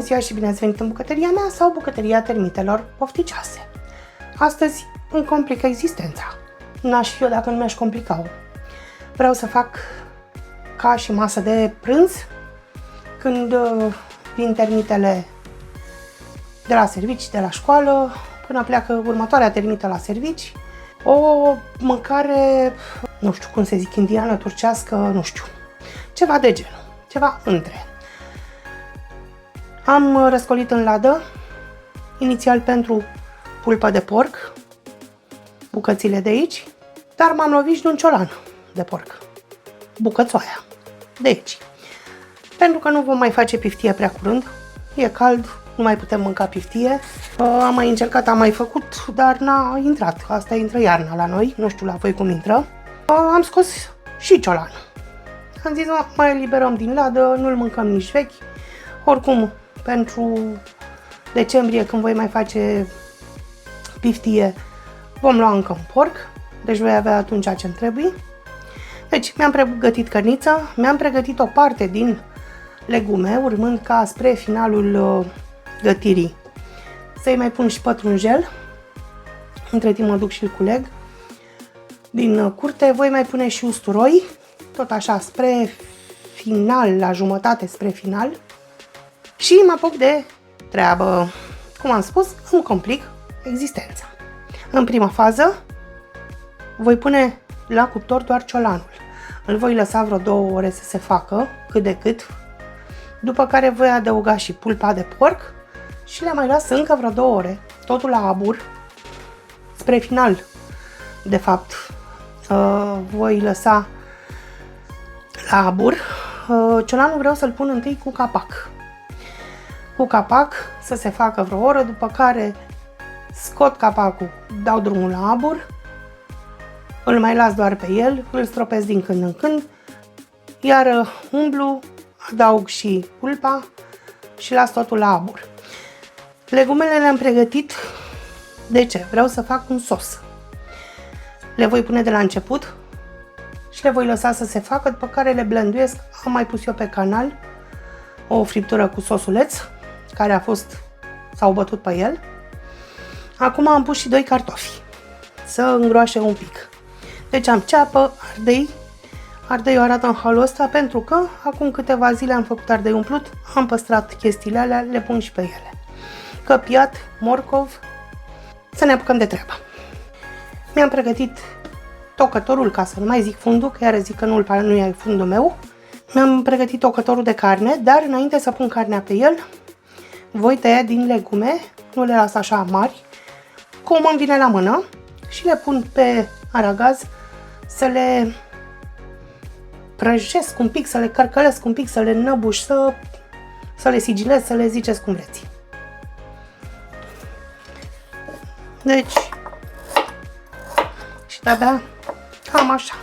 ziua și bine ați venit în bucătăria mea sau bucătăria termitelor pofticioase. Astăzi îmi complică existența. N-aș fi eu dacă nu mi-aș complica-o. Vreau să fac ca și masă de prânz când vin termitele de la servici, de la școală, până pleacă următoarea termită la servici. O mâncare, nu știu cum se zic, indiană, turcească, nu știu. Ceva de genul, ceva între. Am răscolit în ladă, inițial pentru pulpă de porc, bucățile de aici, dar m-am lovit și de un ciolan de porc, bucățoaia de aici. Pentru că nu vom mai face piftie prea curând, e cald, nu mai putem mânca piftie. Am mai încercat, am mai făcut, dar n-a intrat. Asta intră iarna la noi, nu știu la voi cum intră. Am scos și ciolan. Am zis, mai eliberăm din ladă, nu-l mâncăm nici vechi. Oricum, pentru decembrie, când voi mai face piftie, vom lua încă un porc. Deci voi avea atunci ce-mi trebuie. Deci, mi-am pregătit cărniță, mi-am pregătit o parte din legume, urmând ca spre finalul gătirii să-i mai pun și pătrunjel. Între timp mă duc și îl culeg din curte. Voi mai pune și usturoi, tot așa spre final, la jumătate spre final. Și mă apuc de treabă. Cum am spus, îmi complic existența. În prima fază voi pune la cuptor doar ciolanul. Îl voi lăsa vreo 2 ore să se facă, cât de cât. După care voi adăuga și pulpa de porc și le mai las încă vreo 2 ore, totul la abur. Spre final, de fapt, voi lăsa la abur. Ciolanul vreau să-l pun întâi cu capac. Cu capac să se facă vreo oră, după care scot capacul, dau drumul la abur, îl mai las doar pe el, îl stropesc din când în când, iar umblu, adaug și pulpa și las totul la abur. Legumele le-am pregătit. De ce? Vreau să fac un sos. Le voi pune de la început și le voi lăsa să se facă, după care le blenduiesc. Am mai pus eu pe canal o friptură cu sosuleț care s-au bătut pe el. Acum am pus și 2 cartofi să îngroașe un pic. Deci am ceapă, ardei. Ardeiul arată în halul ăsta pentru că acum câteva zile am făcut ardei umplut, am păstrat chestiile alea, le pun și pe ele. Căpiat, morcov, să ne apucăm de treabă. Mi-am pregătit tocătorul, ca să nu mai zic fundul, că iară zic că nu e fundul meu. Mi-am pregătit tocătorul de carne, dar înainte să pun carnea pe el, voi tăia din legume, nu le las așa mari, cum îmi vine la mână și le pun pe aragaz să le prăjesc un pic, să le cărcălesc un pic, să le năbuș, să le sigilez, să le ziceți cum vreți. Deci, și de-abia, cam așa.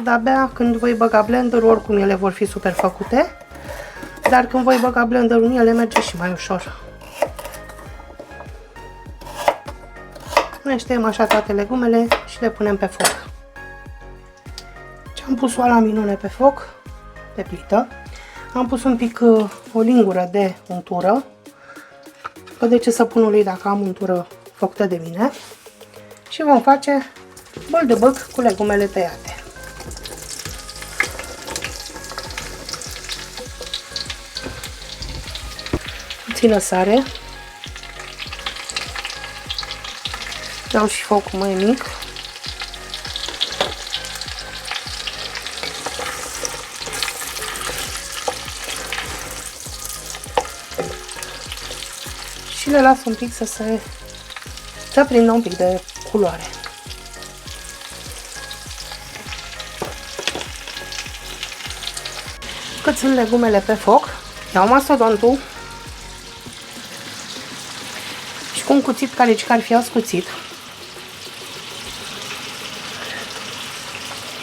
De-abia când voi băga blenderul, oricum ele vor fi super făcute, dar când voi băga blenderul în ele merge și mai ușor. Ne ștergem așa toate legumele și le punem pe foc. Am pus oala minune pe foc, pe plită. Am pus un pic, o lingură de untură. Că de ce să pun ulei dacă am untură făcută de mine. Și vom face băldăbăc cu legumele tăiate. Puțină sare. Dau și focul mai mic. Și le las un pic să prindă un pic de culoare. Cât sunt legumele pe foc, iau mastodontul și cu un cuțit care ar fi ascuțit,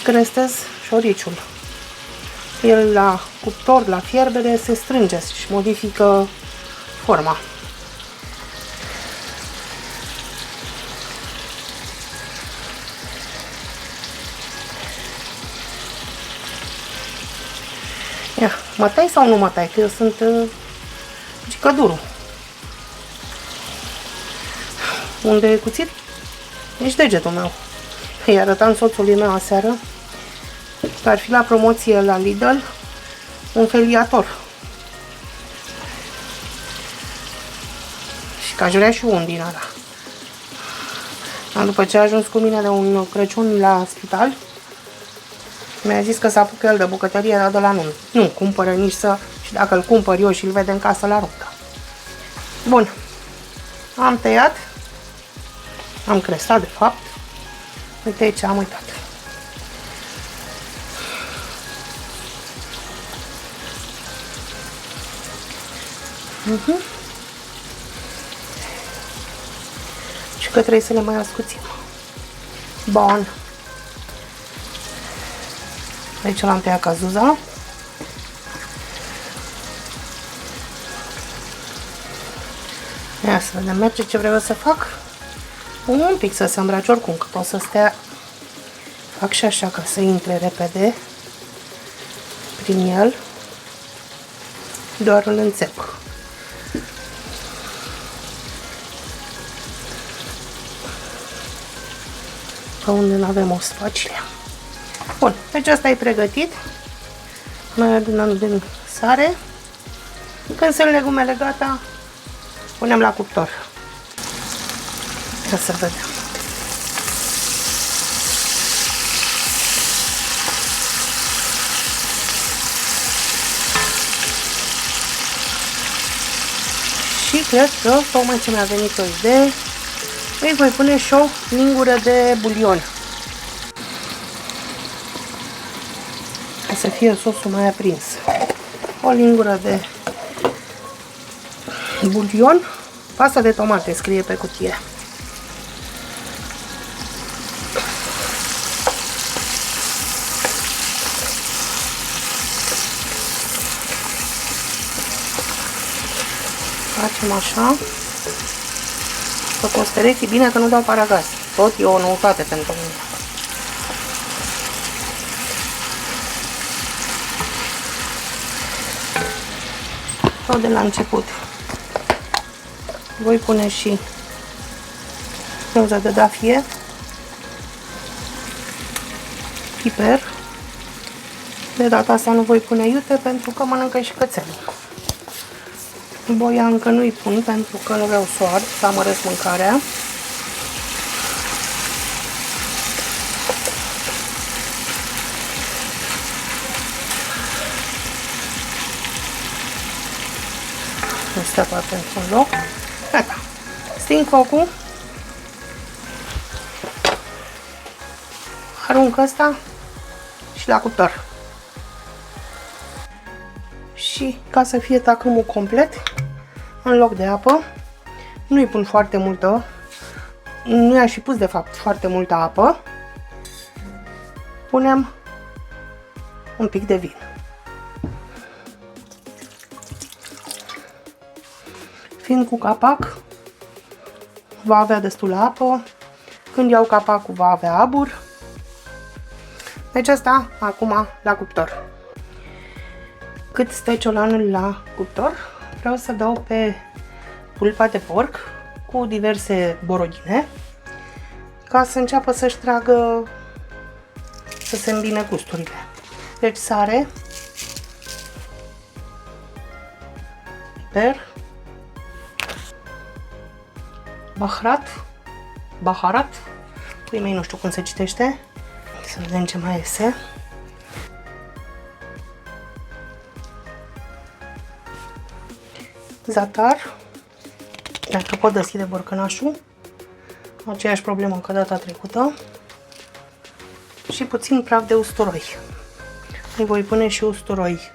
crestez șoriciul. El la cuptor, la fierbere, se strânge și modifică forma. Ia, mă tai sau nu mă tai? Că eu sunt Și cădurul. Unde e cuțit? Nici degetul meu. Îi arătam soțului meu aseară că ar fi la promoție la Lidl un feliator. Și că aș vrea și un din ăla. După ce a ajuns cu mine de un Crăciun la spital, mi-a zis că s-a apucat el de bucătărie, dar de la nu cumpără nici să... Și dacă îl cumpăr eu și îl vede în casă, la ruptă. Bun. Am tăiat. Am crestat, de fapt. Uite ce am uitat. Și că trebuie să le mai ascuțim. Bun. Aici l-am tăiat cazuza. Ia să vedem, merge ce vreau să fac. Un pic să se îmbrace oricum, că pot să stea. Fac și așa ca să intre repede prin el. Doar îl înțep. Pe unde nu avem o spacile. Bun, deci asta e pregătit. Noi adunăm din sare. Când sunt legumele gata, punem la cuptor. Ca să vedem. Și cred că, tocmai ce mi-a venit o idee, îi voi pune și o lingură de bulion. Ca să fie sosul mai aprins. O lingură de bulion. Pasta de tomate scrie pe cutie. Facem așa. Să costereții bine că nu dau paragaz. Tot e o noutate pentru mine. Tot de la început. Voi pune și frunza de dafie, piper. De data asta nu voi pune iute pentru că mănâncă și cățelul. Boia încă nu-i pun pentru că nu vreau să o ard, să amărăsc mâncarea. Stă toate într-un loc. Gata. Sting focul. Arunc ăsta și la cuptor. Și ca să fie tacâmul complet, în loc de apă, nu-i pun foarte multă, nu i-aș fi pus de fapt foarte multă apă, punem un pic de vin. Fiind cu capac, va avea destulă apă, când iau capacul va avea abur. Deci asta acum la cuptor. Cât stă ciolanul la cuptor, vreau să dau pe pulpa de porc cu diverse borodine ca să înceapă să-și tragă, să se îmbine gusturile. Deci sare, piper, baharat, pui mei nu știu cum se citește, să vedem ce mai iese. Zatar, dacă pot deschide borcănașul, aceeași problemă ca data trecută, și puțin praf de usturoi. Îi voi pune și usturoi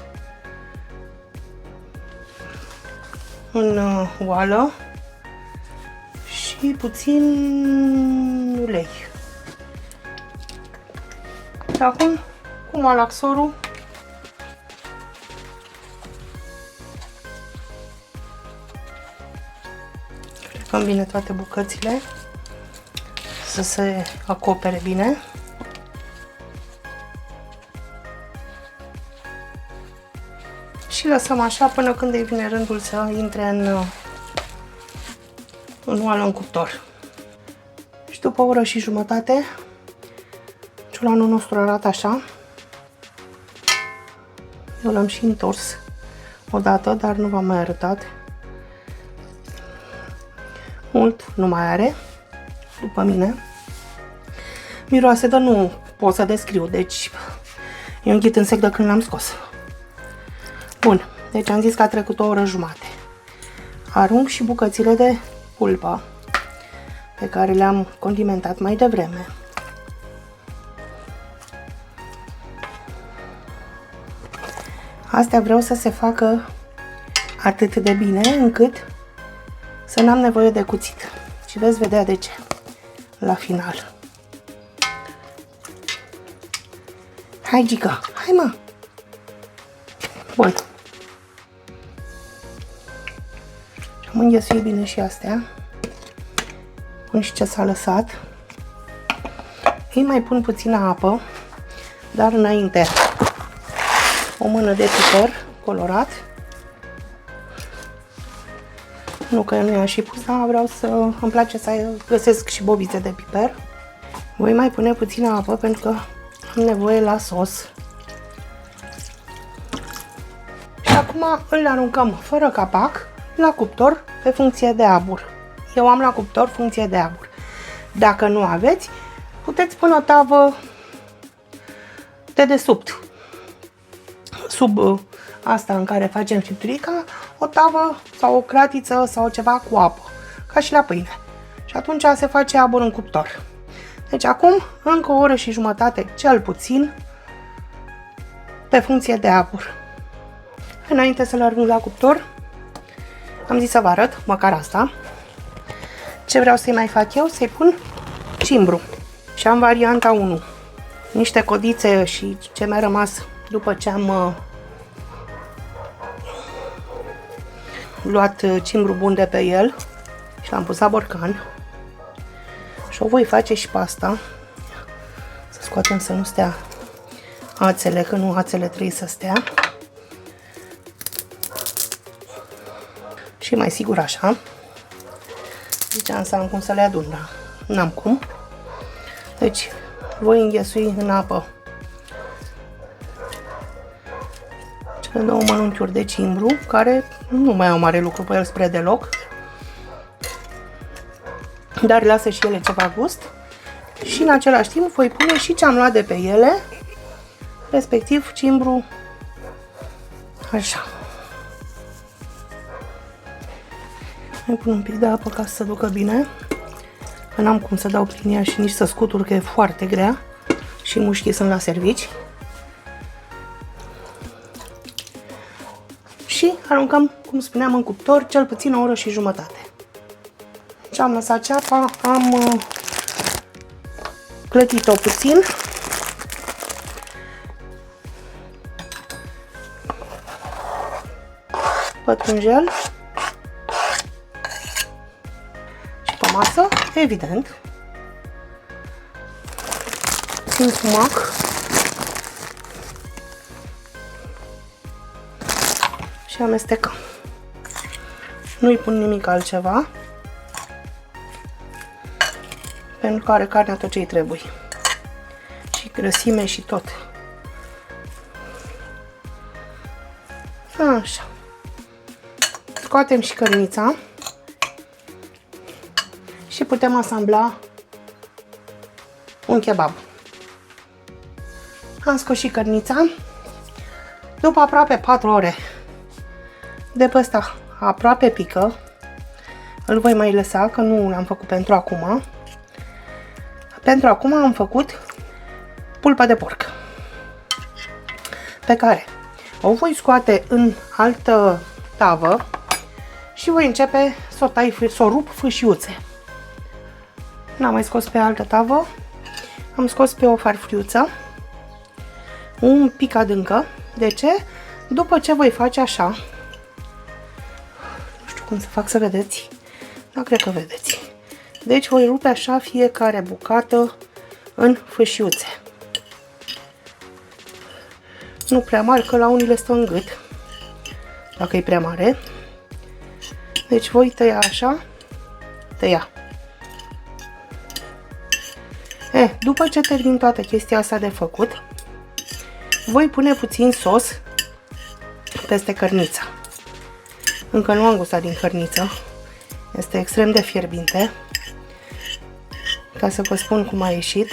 în oală și puțin ulei. Și acum, cu malaxorul, frecăm bine toate bucățile să se acopere bine. Și și lăsăm așa până când îi vine rândul să intre în oală în cuptor. Și după o oră și jumătate, ciolanul nostru arată așa. Eu l-am și întors odată, dar nu v-am mai arătat. Mult nu mai are, după mine. Miroase, dar nu pot să descriu, deci eu înghit în sec de când l-am scos. Bun, deci am zis că a trecut o oră jumate. Arunc și bucățile de pulpă pe care le-am condimentat mai devreme. Astea vreau să se facă atât de bine încât să n-am nevoie de cuțit. Și veți vedea de ce la final. Hai, Gica, hai, mă! Bun. Am înghesuit bine și astea. Pun și ce s-a lăsat. Îi mai pun puțină apă, dar înainte o mână de piper colorat. Nu că nu i-am și pus, dar vreau să îmi place să găsesc și bobițe de piper. Voi mai pune puțină apă pentru că am nevoie la sos. Și acum îl aruncăm fără capac la cuptor pe funcție de abur. Eu am la cuptor funcție de abur. Dacă nu aveți, puteți pune o tavă de desubt. Sub asta în care facem fripturica, o tavă sau o cratiță sau ceva cu apă, ca și la pâine. Și atunci se face abur în cuptor. Deci acum încă o oră și jumătate, cel puțin, pe funcție de abur. Înainte să-l arunc la cuptor, am zis să vă arăt măcar asta. Ce vreau să-i mai fac eu? Să-i pun cimbru. Și am varianta 1. Niște codițe și ce mi-a rămas după ce am luat cimbru bun de pe el și l-am pus la borcan. Și o voi face și pe asta. Să scoatem să nu stea ațele, că nu ațele trebuie să stea. Și mai sigur așa. Ziceam să am cum să le adun, dar n-am cum. Deci voi înghesui în apă cele două mănunchiuri de cimbru, care nu mai au mare lucru pe el spre deloc, dar lasă și ele ceva gust. Și în același timp voi pune și ce am luat de pe ele, respectiv cimbru, așa. Mai pun un pic de apă ca să se ducă bine, că n-am cum să dau prin ea și nici să scutur, că e foarte grea și mușchii sunt la servici. Și aruncăm, cum spuneam, în cuptor cel puțin o oră și jumătate. Și am lăsat ceapa, am clătit-o puțin. Pătrunjel. Și pe masă, evident. Țin sumac. Și amestecăm. Nu-i pun nimic altceva, pentru că are carnea tot ce-i trebuie. Și grăsime și tot. Așa. Scoatem și cărnița. Și putem asambla un kebab. Am scos și cărnița. După aproape 4 ore de pe ăsta aproape pică, îl voi mai lăsa, că nu l-am făcut pentru acum. Pentru acum am făcut pulpa de porc, pe care o voi scoate în altă tavă și voi începe să o rup fâșiuțe. N-am mai scos pe altă tavă, am scos pe o farfuriuță un pic adâncă. De ce? După ce voi face așa, nu știu cum să fac să vedeți, dar cred că vedeți. Deci voi rupe așa fiecare bucată în fâșiuțe. Nu prea mari, că la unii le stă în gât. dacă e prea mare. Deci voi tăia așa, tăia. După ce termin toată chestia asta de făcut, voi pune puțin sos peste cărnița. Încă nu am gustat din cărniță. Este extrem de fierbinte. Ca să vă spun cum a ieșit.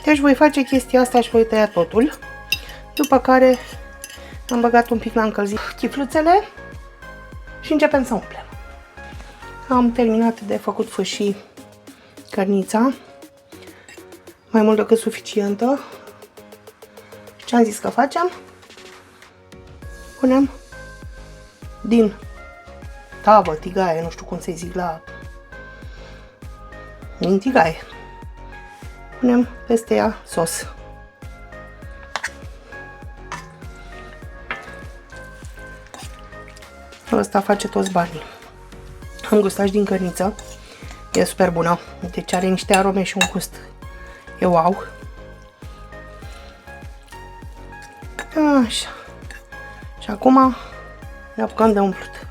Deci voi face chestia asta și voi tăia totul. După care am băgat un pic la încălzit chifluțele și începem să umplem. Am terminat de făcut fâșii cărnița. Mai mult decât suficientă. Ce am zis că facem? Punem din tavă, tigaie, nu știu cum să-i zic din tigaie. Punem peste ea sos. Ăsta face toți banii. Am gustat și din cărniță. E super bună. Deci are niște arome și un gust. E wow. Așa. Și acum ne apucăm de umplut.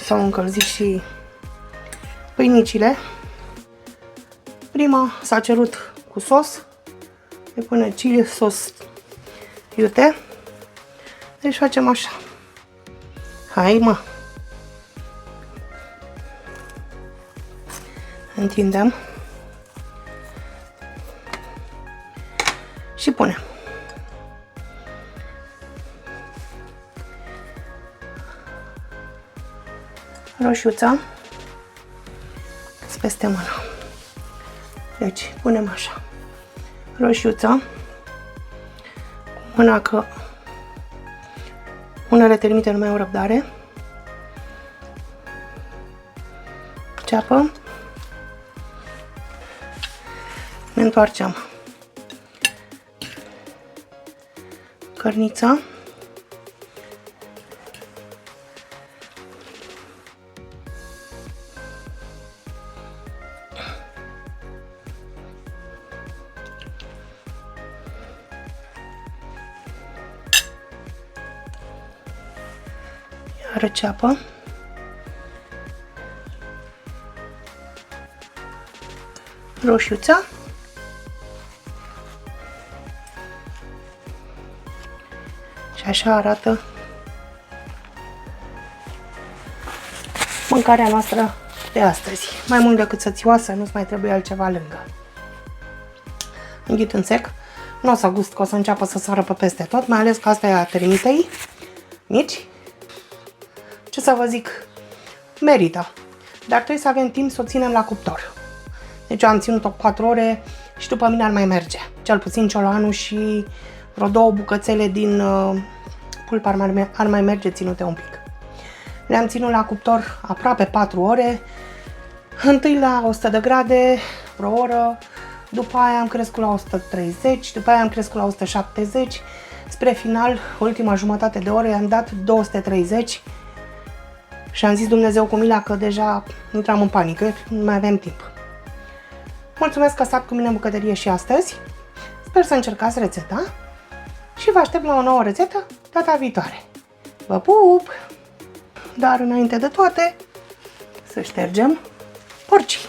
S-au încălzit și pâinicile. Prima s-a cerut cu sos. Îi pune chili sos iute. Deci facem așa. Hai, mă! Întindem. Și punem. Roșiuța peste mână. Deci punem așa. Roșiuța cu mâna, că unele termite nu mai au răbdare. Ceapă. Ne întoarcem. Cărnița. Iară ceapă. Roșiuța. Și așa arată mâncarea noastră de astăzi. Mai mult decât sățioasă, nu-ți mai trebuie altceva lângă. Înghit în sec. Nu o să gust că o să înceapă să sară pe peste tot, mai ales că asta e a termitei mici. Ce să vă zic? Merită. Dar trebuie să avem timp să o ținem la cuptor. Deci eu am ținut-o 4 ore și după mine ar mai merge. Cel puțin ciolanul și vreo 2 bucățele din pulpa ar mai merge ținute un pic. Le-am ținut la cuptor aproape 4 ore. Întâi la 100 de grade, vreo oră. După aia am crescut la 130, după aia am crescut la 170. Spre final, ultima jumătate de oră, i-am dat 230. Și am zis Dumnezeu cu mila că deja intram în panică, nu mai avem timp. Mulțumesc că ați stat cu mine în bucătărie și astăzi. Sper să încercați rețeta și vă aștept la o nouă rețetă data viitoare. Vă pup! Dar înainte de toate, să ștergem porcii.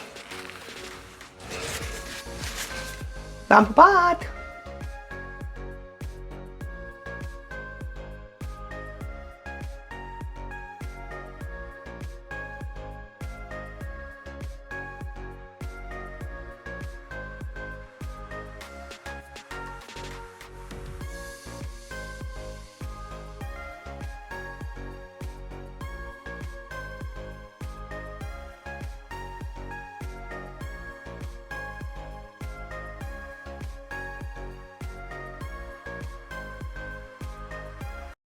V-am pupat!